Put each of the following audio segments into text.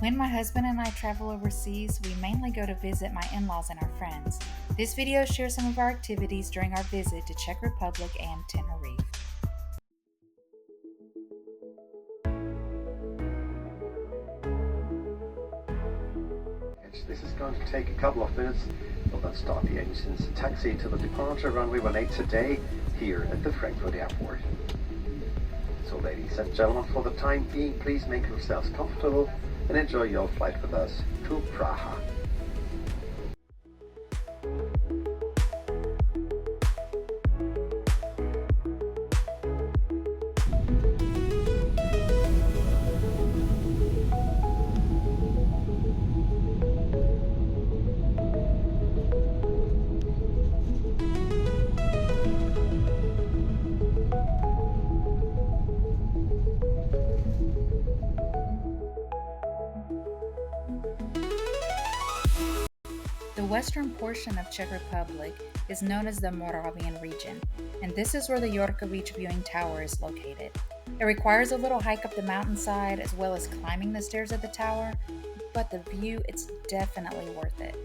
When my husband and I travel overseas, we mainly go to visit my in-laws and our friends. This video shares some of our activities during our visit to Czech Republic and Tenerife. This is going to take a couple of minutes. We'll then start the engines and taxi to the departure runway 18 today here at the Frankfurt airport. So ladies and gentlemen, for the time being, please make yourselves comfortable and enjoy your flight with us to Praha. The western portion of Czech Republic is known as the Moravian region, and this is where the Yorkovic viewing tower is located. It requires a little hike up the mountainside as well as climbing the stairs of the tower, but the view, it's definitely worth it.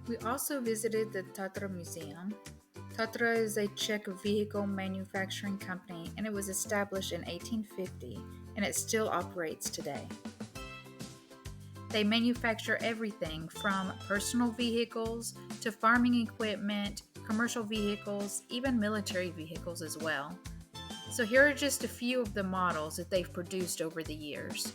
We also visited the Tatra Museum. Tatra is a Czech vehicle manufacturing company, and it was established in 1850, and it still operates today. They manufacture everything from personal vehicles to farming equipment, commercial vehicles, even military vehicles as well. So here are just a few of the models that they've produced over the years.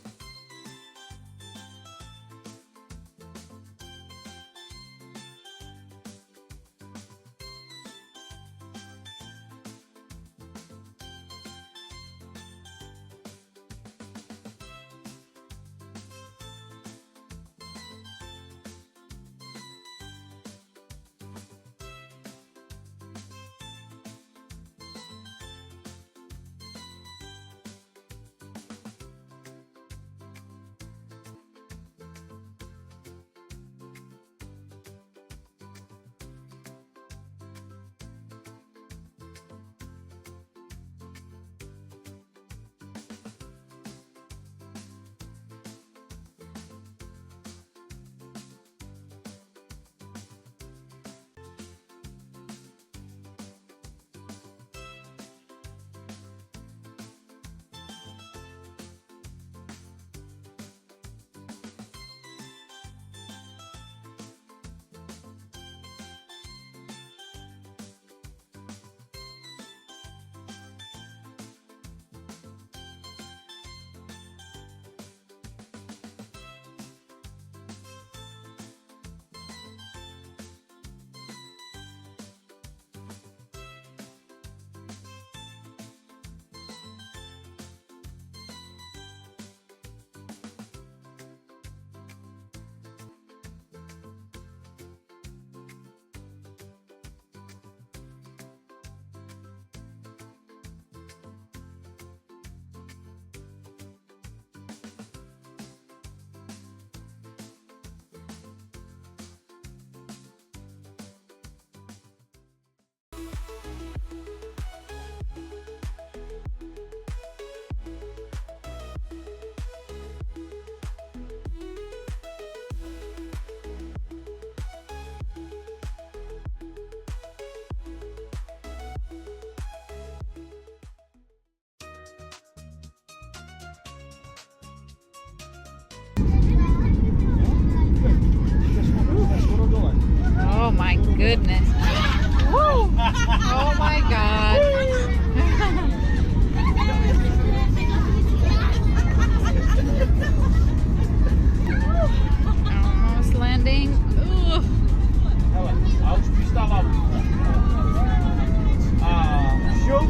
Oh my goodness. Oh my God. Almost landing. Ooh. Hele, a už přistávám. A šup.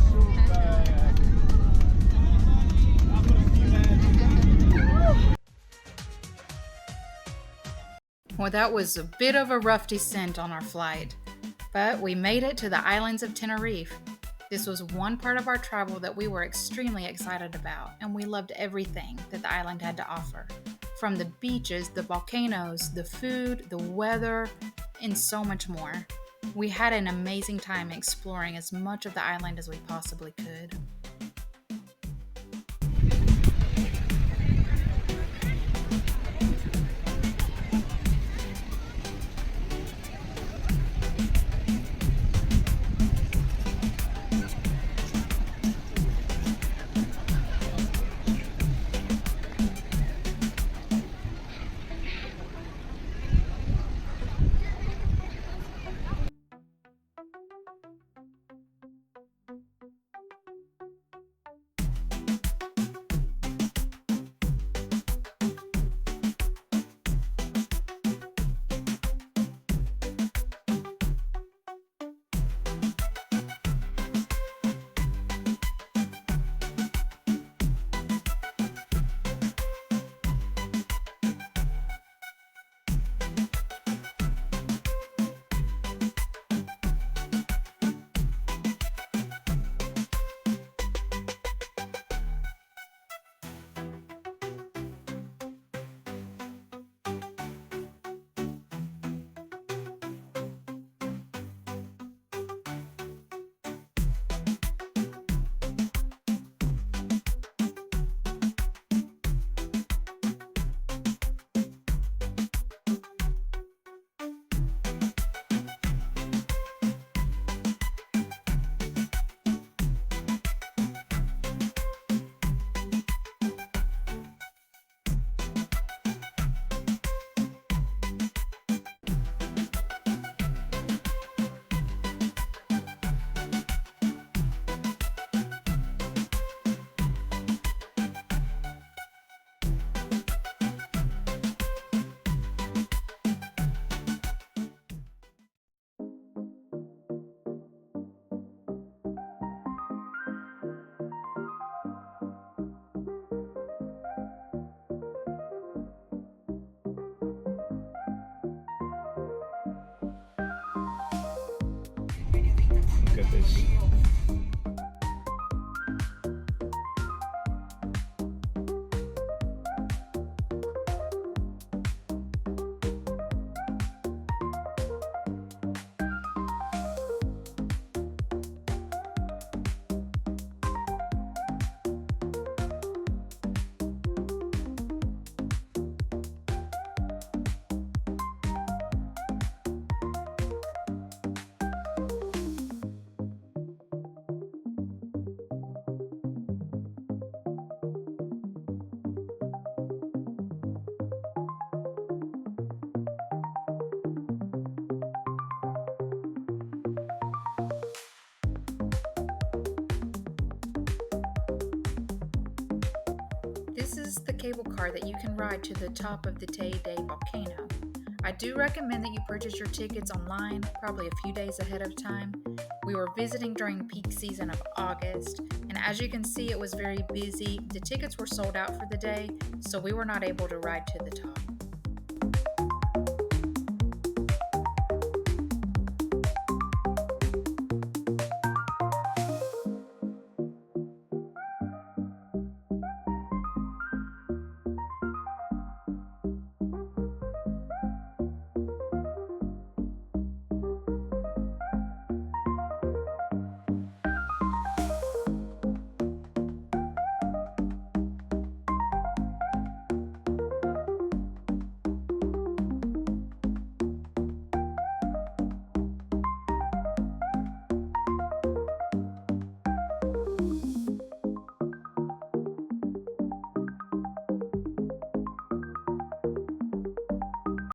Super. A brzdíme. Well, that was a bit of a rough descent on our flight, but we made it to the islands of Tenerife. This was one part of our travel that we were extremely excited about, and we loved everything that the island had to offer. From the beaches, the volcanoes, the food, the weather, and so much more. We had an amazing time exploring as much of the island as we possibly could. Look at this. This is the cable car that you can ride to the top of the Teide volcano. I do recommend that you purchase your tickets online, probably a few days ahead of time. We were visiting during peak season of August, and as you can see, it was very busy. The tickets were sold out for the day, so we were not able to ride to the top.